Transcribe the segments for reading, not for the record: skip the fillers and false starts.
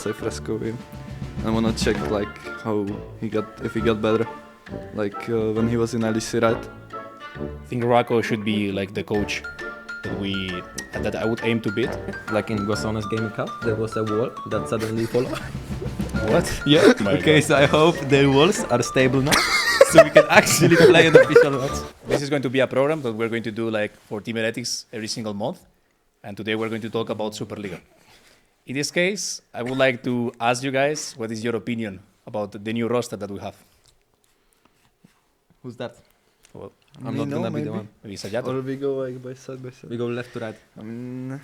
say Fresco game. I wanna check like how if he got better, like when he was in LEC, right? I think Rocco should be like the coach that I would aim to beat. Like in Guasona's Gaming Cup, there was a wall that suddenly fell off. What? Yeah. My Okay, God. so I hope the walls are stable now, so we can actually play an official match. This is going to be a program that we're going to do like for Team Heretics every single month. And today we're going to talk about Superliga. In this case, I would like to ask you guys, what is your opinion about the new roster that we have? Who's that? Well, I'm not gonna be the one. maybe Sajato. Or we go like by side by side. We go left to right. I mean,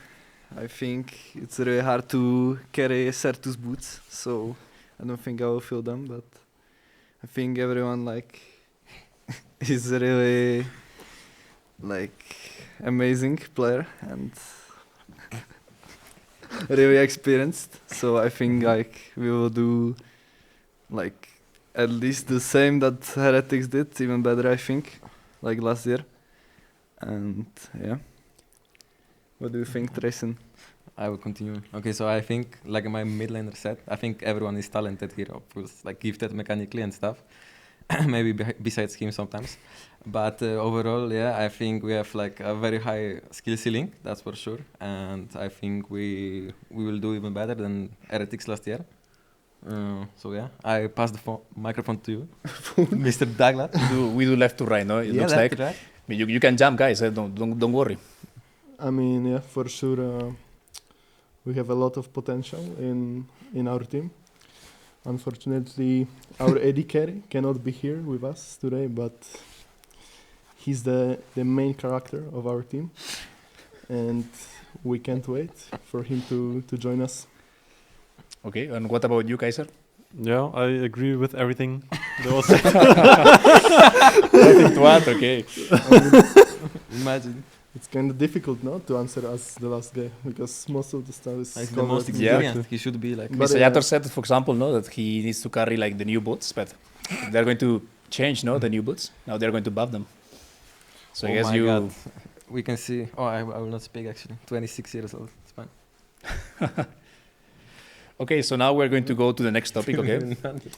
I think it's really hard to carry Certus boots, so I don't think I will feel them. But I think everyone like is really like amazing player and really experienced. So I think like we will do like at least the same that Heretics did, even better I think, like last year. And yeah. What do you think, Trayson? I will continue. Okay, so I think, like my mid laner said, I think everyone is talented here, of course, like gifted mechanically and stuff. Maybe besides him sometimes. But overall, yeah, I think we have like a very high skill ceiling, that's for sure. And I think we will do even better than Heretics last year. So yeah, I pass the microphone to you, Mr. Douglas. We do left to right, no? It looks like. Right. I mean, you can jump, guys. Don't worry. I mean, yeah, for sure, we have a lot of potential in our team. Unfortunately, our AD carry cannot be here with us today, but he's the main character of our team, and we can't wait for him to join us. Okay, and what about you, Kaiser? Yeah, I agree with everything that was said. Nothing to add, okay. Imagine. It's kind of difficult, no, to answer as the last guy because most of the stuff is He's the covered. most Yeah. experienced. He should be like. But, Mr. Yator said, for example, no, that he needs to carry like the new boots, but they're going to change, no, the new boots. Now they're going to buff them. So I Oh guess my you. God. We can see. Oh, I will not speak actually. 26 years old. It's fine. Okay, so now we're going to go to the next topic, okay?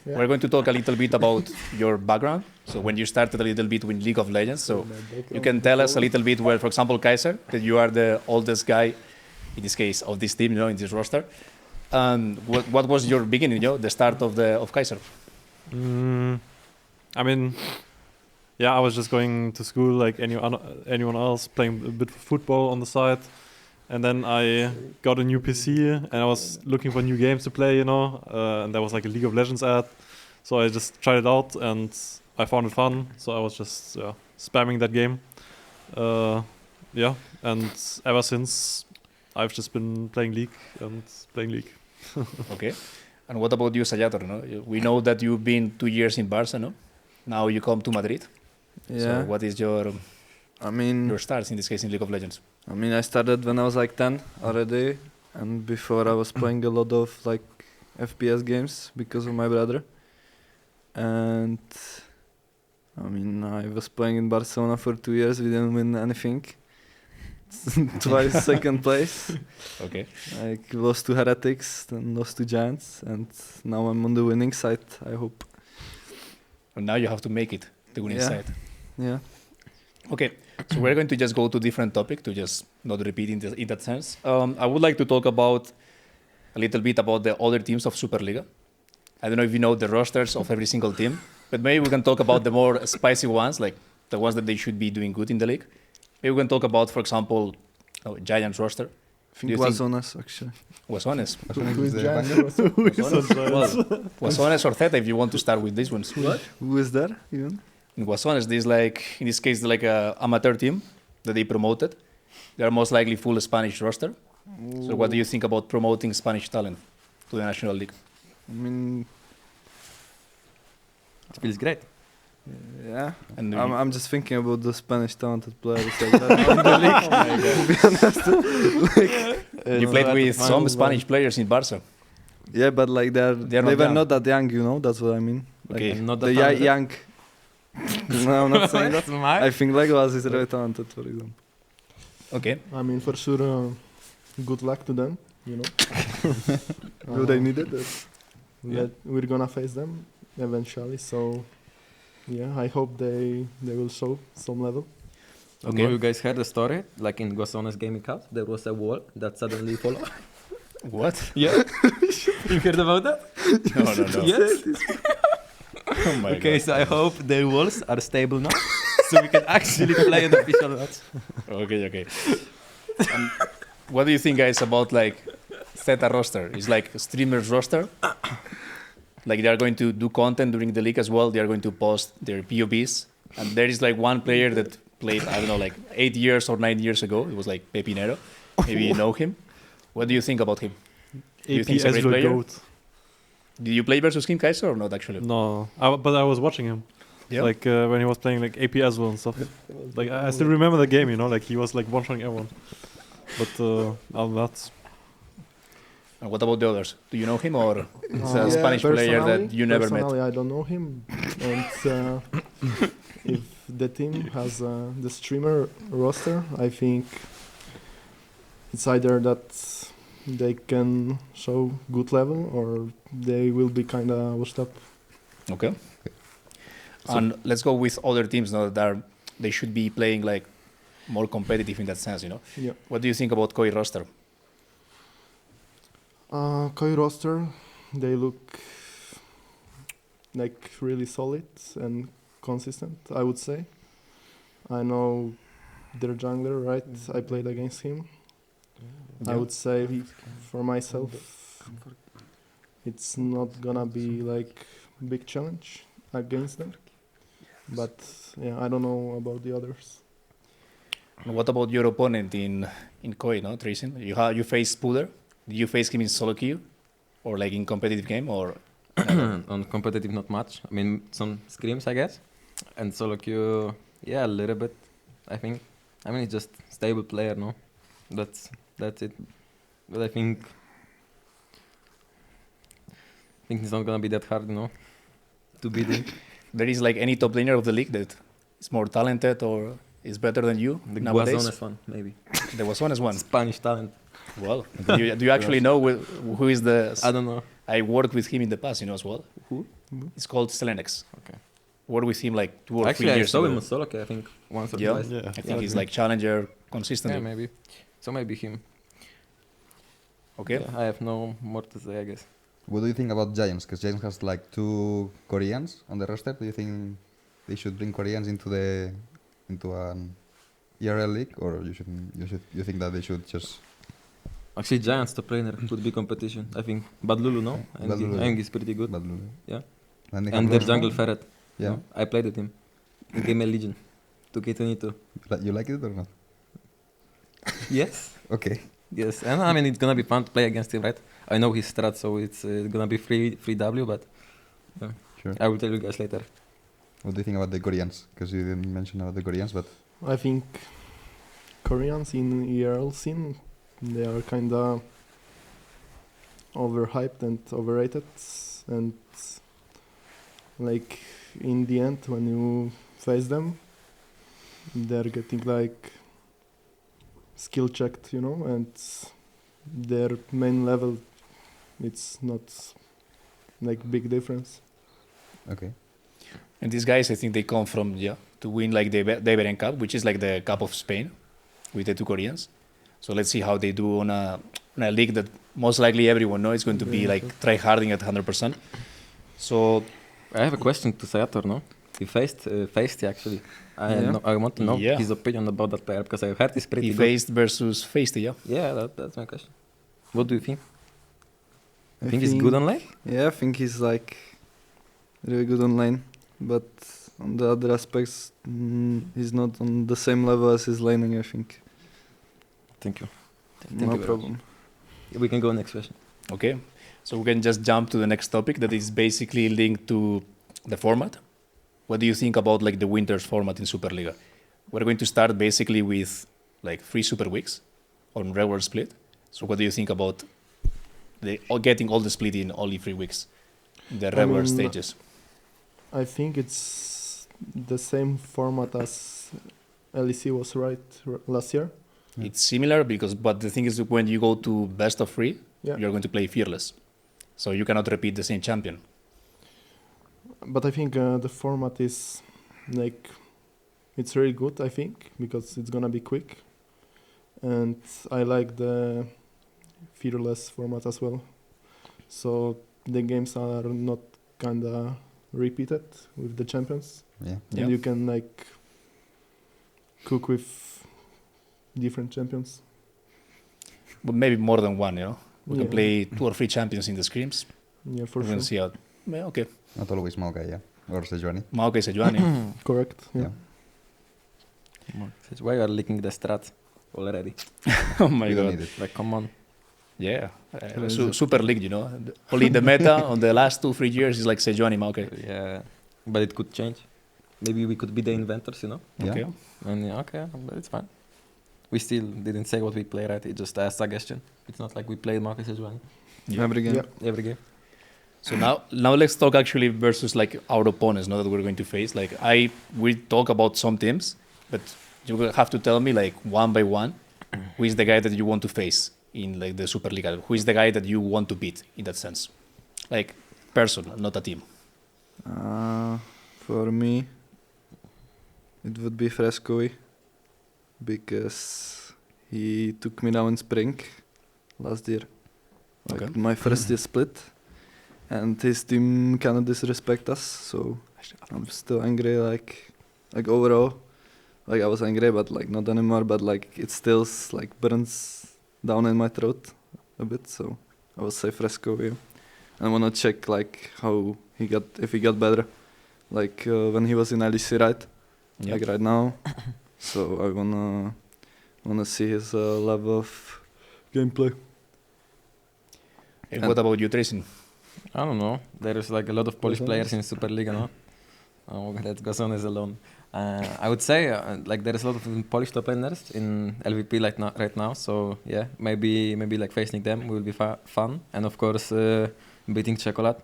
Yeah. We're going to talk a little bit about your background. So when you started a little bit with League of Legends, so you can tell us a little bit where, for example, Kaiser, that you are the oldest guy, in this case, of this team, you know, in this roster. And what was your beginning, you know, the start of Kaiser? I mean, yeah, I was just going to school like anyone else, playing a bit of football on the side. And then I got a new PC and I was looking for new games to play, you know, and there was like a League of Legends ad. So I just tried it out and I found it fun. So I was just spamming that game. Yeah, and ever since I've just been playing League. Okay. And what about you, Sajator? No? We know that you've been 2 years in Barca, no? Now you come to Madrid. Yeah. So what is your I mean, stars in this case in League of Legends? I started when I was like 10 already, and before I was playing a lot of like FPS games because of my brother. And I mean, I was playing in Barcelona for 2 years. We didn't win anything. Twice second place. Okay. Like lost to Heretics, then lost to Giants, and now I'm on the winning side. I hope. And now you have to make it, the winning Yeah. side. Yeah. Okay, so we're going to just go to different topic to just not repeat in that sense. I would like to talk about a little bit about the other teams of Superliga. I don't know if you know the rosters of every single team, but maybe we can talk about the more spicy ones, like the ones that they should be doing good in the league. Maybe we can talk about, for example, Giants roster. I think Do you think- Guasonas actually. Guasones. Who is Giants? Guasones or Zeta, if you want to start with these ones. Who is there even? In Guasones, in this case, like a amateur team that they promoted. They are most likely full Spanish roster. So what do you think about promoting Spanish talent to the National League? I mean, It feels great. yeah. And I'm just thinking about the Spanish talented players like that in the league. To be honest, you played with some Spanish players in Barca. yeah, but like They're they not were young. not that young, you know. That's what I mean. Like, Okay. And not the that talented. young. No, I'm not saying that. That's my. I think Legolas is really talented, for example. Okay. I mean, for sure, good luck to them. you know. Do they need it? That we're gonna face them eventually. So yeah, I hope they will show some level. Okay. You guys heard the story? Like in Gosona's gaming house, there was a wall that suddenly fell off. What? Yeah. You heard about that? No. Yes. Oh my Okay, God. so I hope the walls are stable now, so we can actually play an official match. Okay. And what do you think, guys, about like Theta roster? It's like a streamers roster. Like they are going to do content during the league as well. They are going to post their POBs. And there is like one player that played, I don't know, like 8 years or 9 years ago. It was like Pepinero. Maybe you know him. What do you think about him? Do you think he's a great Ezreal player? goat. Did you play versus him, Kaiser, or not actually? No, but I was watching him. Yeah. Like when he was playing like AP Ezreal and stuff. Like I still remember the game, you know, like he was like one-shotting everyone. But that's And what about the others? Do you know him, or it's a Yeah, Spanish player that personally- you never met? Personally, I don't know him. And if the team has the streamer roster, I think it's either that they can show good level or they will be kind of washed up. Okay. And let's go with other teams now that they should be playing like more competitive in that sense, you know. Yeah. What do you think about Koi roster? Koi roster, they look like really solid and consistent, I would say. I know their jungler, right? I played against him. I would say for myself, it's not gonna be like big challenge against them. But yeah, I don't know about the others. And what about your opponent in Koi, no, Tracing? You face Puder. Did you face him in solo queue, or like in competitive game, or On competitive, not much. I mean, some scrims, I guess. And solo queue, yeah, a little bit, I think. I mean, it's just stable player, no? That's it. But I think it's not gonna be that hard, you know, to beat him. there is like any top laner of the league that is more talented or is better than you The nowadays? Guasones one, maybe. There was one as one. Spanish talent. Well, do you actually know who is the? I don't know. I worked with him in the past, you know, as well. Who? It's called Selenex. Okay. Worked with him like 2 or 3 Actually, I years saw ago. him on solo queue, I think, once or Yeah? twice. yeah. I think he's like challenger consistently. Yeah, maybe. So maybe him. Okay. Yeah, I have no more to say, I guess. What do you think about Giants? Because Giants has like 2 Koreans on the roster. Do you think they should bring Koreans into an ERL league, or you think that they should just? Actually, Giants top laner could be competition. I think Bad Lulu, no? Bad Lulu. I think he's pretty good. Bad Lulu? Yeah. And, they And have their Roshan? jungle Ferret. Yeah. No? I played with him. In Game Legion. 2K22. You like it or not? Yes. Okay. Yes. And I mean, it's gonna be fun to play against him, right? I know his strat, so it's gonna be free W, but Sure. I will tell you guys later. What do you think about the Koreans? Because you didn't mention about the Koreans, but I think Koreans in ERL scene, they are kind of overhyped and overrated, and like in the end when you face them, they're getting like skill checked, you know, and their main level, it's not like big difference. okay. And these guys, I think they come from to win like the Iberian Cup, which is like the Cup of Spain, with the 2 Koreans. So let's see how they do on a league that most likely everyone knows is going to be Yeah, like try harding at 100%. So I have a question to Sayator, no? He faced Feisty actually. Yeah. I want to know Yeah. his opinion about that player because I've heard he's pretty he good. faced versus Feisty, yeah. Yeah, that's my question. What do you think? I think he's good online? Yeah, I think he's like really good online, but on the other aspects, he's not on the same level as his laning, I think. Thank you. No problem. We can go next question. Okay, so we can just jump to the next topic that is basically linked to the format. What do you think about like the winter's format in Superliga? We're going to start basically with like 3 super weeks on regular split. So what do you think about getting all the split in only 3 weeks, the regular mean, stages? I think it's the same format as LEC was last year. Yeah. It's similar but the thing is that when you go to best of 3, Yeah. you're going to play fearless. So you cannot repeat the same champion. But I think the format is like it's really good. I think because it's gonna be quick, and I like the fearless format as well. So the games are not kinda repeated with the champions, Yeah. Yeah. and you can like cook with different champions. But maybe more than one, you know. We can Yeah. play 2 or 3 champions in the scrims. Yeah, for We're sure. going to see how. Yeah, okay. Not always Maokai, yeah. Or Sejuani. Maokai Sejuani. Correct. Yeah. Why you are leaking the strat already? Oh my We don't god. need it. Like, come on. Yeah. Crazy. Super League, you know. Only the meta on the last 2-3 years is like Sejuani Maokai. Yeah, but it could change. Maybe we could be the inventors, you know? Yeah. Okay. And yeah, okay, but it's fine. We still didn't say what we play, right? It's just a suggestion. It's not like we played Marcus Sejuani Yeah. Every game. Yeah. every game. So now let's talk actually versus like our opponents, not that we're going to face. Like we talk about some teams, but you will have to tell me like one by one who is the guy that you want to face in like the Superliga. Who is the guy that you want to beat in that sense, like person, not a team. For me, it would be Frescoy because he took me now in spring last year. Like Okay. my first year split, and his team cannot disrespect us, so I'm still angry. Like overall, like I was angry, but like not anymore. But like it still like burns down in my throat a bit. So I will say Fresco. Yeah. I wanna check like how he got, if he got better, like when he was in LEC, right? Yeah. Like right now. So I wanna see his level of gameplay. And what about you, Tracy? I don't know. There is like a lot of Polish Gozones? players in Superliga, no? Oh, that's Gozones alone. I would say like there is a lot of Polish top laners in LVP right now. So yeah, maybe like facing them will be fun. And of course, beating Chocolate.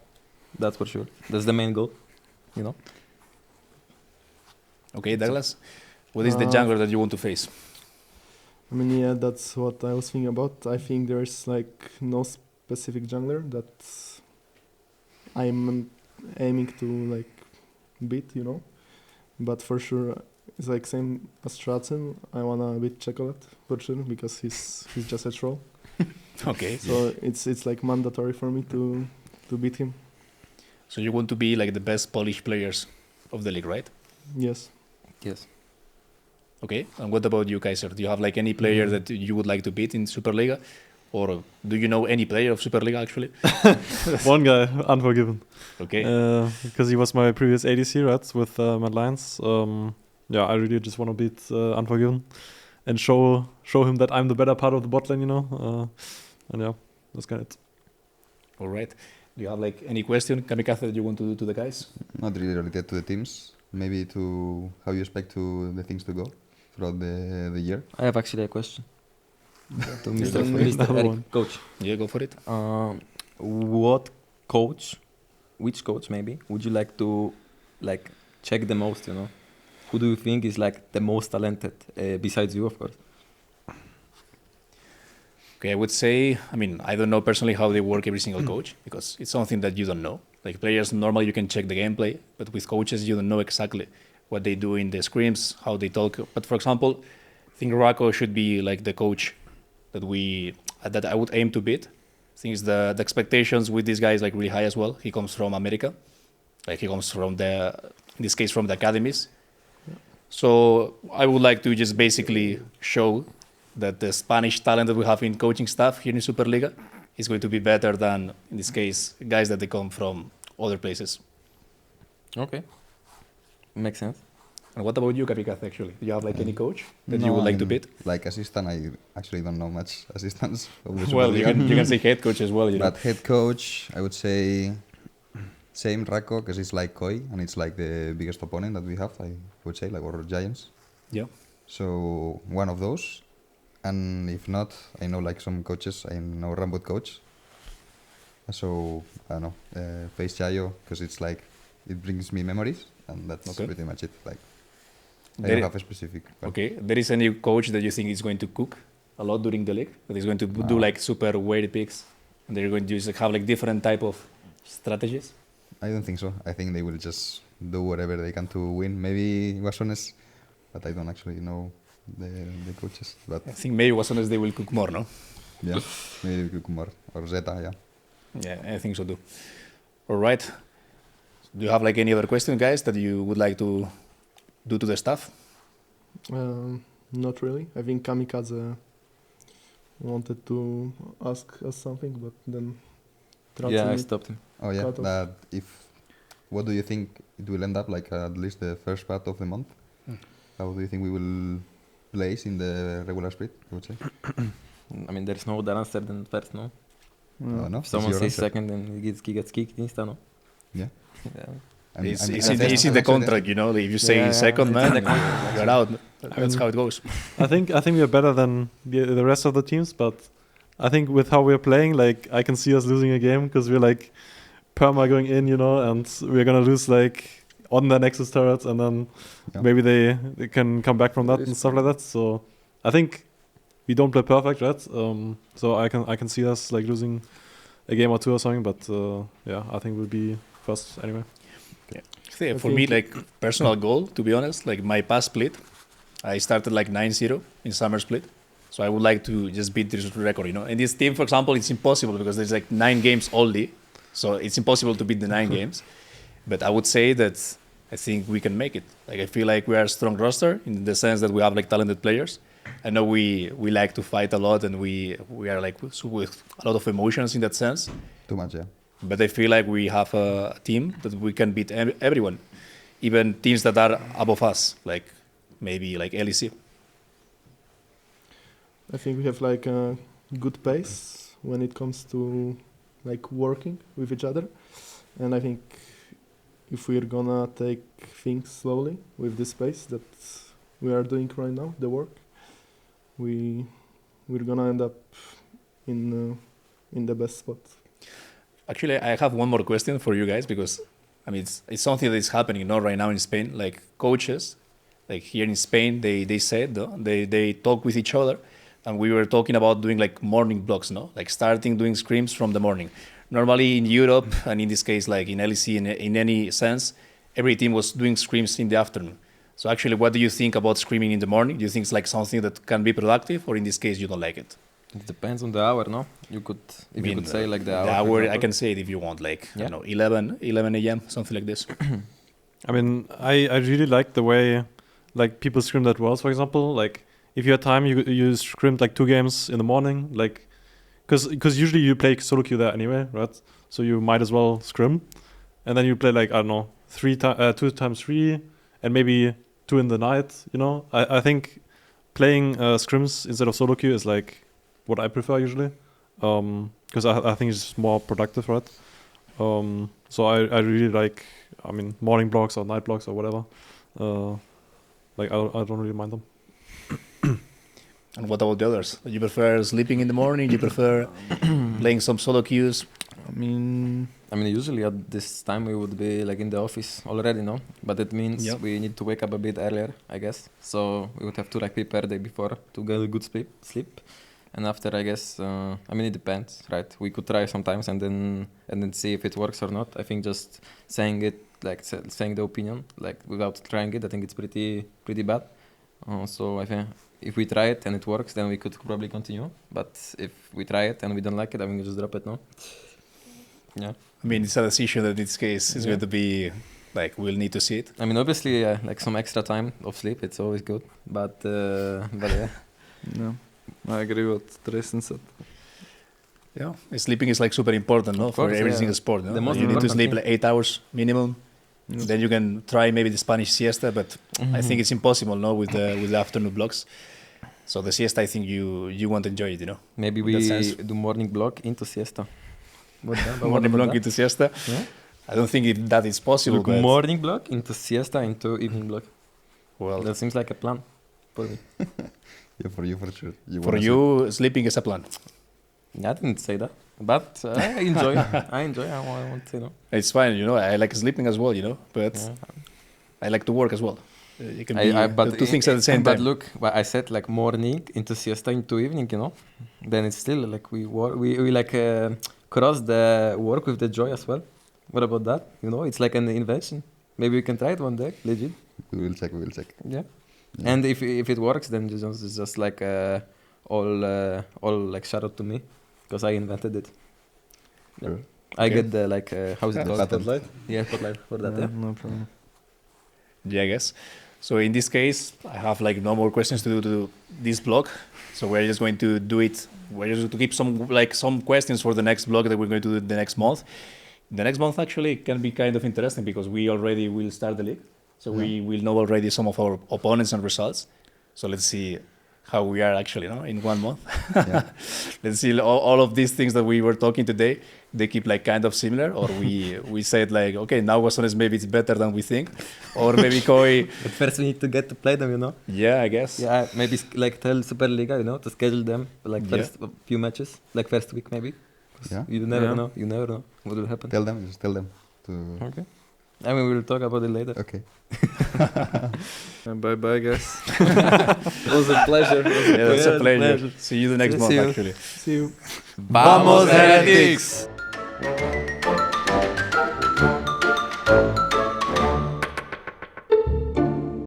That's for sure. That's the main goal, you know. Okay, Douglas. What is the Uh, jungler that you want to face? I mean, yeah, that's what I was thinking about. I think there's like no specific jungler that I'm aiming to like beat, you know. But for sure, it's like same as Stratsen. I wanna beat Chocolate for sure because he's just a troll. Okay. So it's like mandatory for me to beat him. So you want to be like the best Polish players of the league, right? Yes. Yes. Okay. And what about you, Kaiser? Do you have like any player that you would like to beat in Superliga? Or do you know any player of Superliga actually? One guy, Unforgiven. Okay. Because he was my previous ADC, right, with Mad Lions. Yeah, I really just want to beat Unforgiven and show him that I'm the better part of the bot lane, you know. And yeah, that's kind of it. All right. Do you have like any question, Kamikaze, that you want to do to the guys? Not really related to the teams. Maybe to how you expect to the things to go throughout the year. I have actually a question to Yeah, Mr. go for Mr. it. Another Eric, one. coach. Yeah, go for it. Which coach maybe would you like to like check the most? You know, who do you think is like the most talented besides you, of course? Okay, I would say, I mean, I don't know personally how they work every single coach because it's something that you don't know. Like players, normally you can check the gameplay, but with coaches, you don't know exactly what they do in the scrims, how they talk. But for example, I think Rako should be like the coach that I would aim to beat. I think the expectations with this guy is like really high as well. He comes from America, like he comes from in this case, from the academies. So I would like to just basically show that the Spanish talent that we have in coaching staff here in Superliga is going to be better than, in this case, guys that they come from other places. Okay, makes sense. And what about you, Kapikath, actually? Do you have like any coach that you No, would I like to mean, beat? Like assistant, I actually don't know much assistants. Of the Well, you Superliga. can say head coach as well, you know. But head coach, I would say same Rako, because it's like Koi, and it's like the biggest opponent that we have, I would say, like our Giants. Yeah. So one of those. And if not, I know like some coaches, I know Rambut coach. So, I don't know, face Chayo, because it's like, it brings me memories, and that's Okay. pretty much it. Like, I There don't i- have a specific. But okay, there is any coach that you think is going to cook a lot during the league? That is going to do No. like super weighted picks, and they're going to just have like different type of strategies. I don't think so. I think they will just do whatever they can to win. Maybe Wassones, but I don't actually know the coaches. But I think maybe as soon as they will cook more, no? yeah, maybe Kumar or Zeta, yeah. Yeah, I think so too. All right. Do you have like any other question, guys, that you would like to do to the staff? Not really. I think Kamikaze wanted to ask us something, but then Yeah, I Tracini- stopped him. Oh yeah, Cut off. that if what do you think it will end up like at least the first part of the month? How do you think we will place in the regular split? I would say. I mean, there's no other answer than first, no? No, If it's someone your says answer. second, then he gets kicked insta, no? Yeah. Yeah. It's I'm in actually the contract, you know. If you say Yeah, second, it's man, in the contract, you're out. I That's mean- how it goes. I think we are better than the rest of the teams, but I think with how we're playing, like I can see us losing a game because we're like perma going in, you know, and we're gonna lose like on the Nexus turrets, and then Yeah. maybe they can come back from that and stuff like that. So I think we don't play perfect, right? So I can see us like losing a game or two or something, but yeah, I think we'll be first anyway. Yeah, I for me, think- like personal goal, to be honest, like my past split, I started like 9-0 in summer split. So I would like to just beat this record, you know. In this team, for example, it's impossible because there's like 9 games only. So it's impossible to beat the 9 games. But I would say that I think we can make it. Like I feel like we are a strong roster in the sense that we have like talented players. I know we like to fight a lot and we are like with a lot of emotions in that sense. Too much, yeah. But I feel like we have a team that we can beat everyone, even teams that are above us, like maybe like LEC. I think we have like a good pace when it comes to like working with each other, and I think if we're gonna take things slowly with this pace that we are doing right now, the work, we're gonna end up in the best spot. Actually, I have one more question for you guys because I mean it's something that is happening, right now in Spain. Like coaches, like here in Spain, they said they talk with each other, and we were talking about doing like morning blocks, no, like starting doing scrims from the morning. Normally in Europe, and in this case like in LEC, in any sense, every team was doing scrims in the afternoon. So actually, what do you think about screaming in the morning? Do you think it's like something that can be productive, or in this case you don't like it? It depends on the hour, no? You could, if you could say like the hour. The for hour, I example. can say it if you want, like I Yeah. don't know, 11 a.m., something like this. I mean, I really like the way like people scrim that worlds, for example. Like if you had time, you scrimmed like 2 games in the morning, like because usually you play solo queue there anyway, right? So you might as well scrim, and then you play like I don't know 2 times 3, and maybe 2 in the night. You know, I think playing scrims instead of solo queue is like what I prefer usually, because I think it's more productive, right? So I really like, I mean, morning blocks or night blocks or whatever. Like I don't really mind them. And what about the others? You prefer sleeping in the morning? You prefer playing some solo queues? I mean, Usually at this time we would be like in the office already, no? But it means Yeah. we need to wake up a bit earlier, I guess. So we would have to like prepare the day before to get a good sleep. And after, I guess, it depends, right? We could try sometimes and then see if it works or not. I think just saying it, like saying the opinion, like without trying it, I think it's pretty bad. So I think if we try it and it works, then we could probably continue. But if we try it and we don't like it, I think we just drop it, no? Yeah. I mean, it's a decision that in this case is Yeah. going to be like we'll need to see it. Obviously, like some extra time of sleep, it's always good. But yeah. no, I agree with Tristan said. Yeah, sleeping is like super important, no, Of for course, every yeah. single sport. No? The most You need to important sleep thing. like 8 hours minimum. Yeah. Then you can try maybe the Spanish siesta, but I think it's impossible, no, with the afternoon blocks. So the siesta, I think you won't enjoy it, you know. Maybe in we that sense. do morning block into siesta. Morning block into siesta. Yeah. I don't think that is possible. Look, But morning block into siesta into evening block. well, That seems like a plan for me. Yeah, for you for sure. for wanna you, sleeping is a plan. I didn't say that, but I enjoy. I enjoy. I won't say no. It's fine, you know. I like sleeping as well, you know, but Yeah. I like to work as well. It can be but two things at the same but time. look, what I said like morning into siesta into evening, you know. Then it's still like we like cross the work with the joy as well. What about that? You know, it's like an invention. Maybe we can try it one day, legit. We will check. Yeah. Yeah. And if it works, then it's just like all like shout out to me because I invented it. Yeah. Sure. I Okay. get the like how's it Yeah, called? spotlight. Yeah, spotlight for that. Yeah, Yeah. no problem. Yeah, I guess. So in this case, I have like no more questions to do to this blog. So we're just going to do it. We're just going to keep some questions for the next blog that we're going to do the next month. The next month actually can be kind of interesting because we already will start the league. So we will know already some of our opponents and results. So let's see how we are actually, no, in 1 month. Yeah. Let's see all of these things that we were talking today. They keep like kind of similar, or we said like, okay, now Guasones maybe it's better than we think, or maybe Koi. But first we need to get to play them, you know. Yeah, I guess. Yeah, maybe like tell Superliga, you know, to schedule them like Yeah. first few matches, like first week maybe. Yeah. You never Yeah. know. You never know what will happen. Just tell them to. Okay. I mean, we'll talk about it later. Okay. Bye bye, guys. It was a pleasure. Yeah, that's a Yeah, pleasure. pleasure. See you the next See month, you. actually. See you. Vamos, Heretics!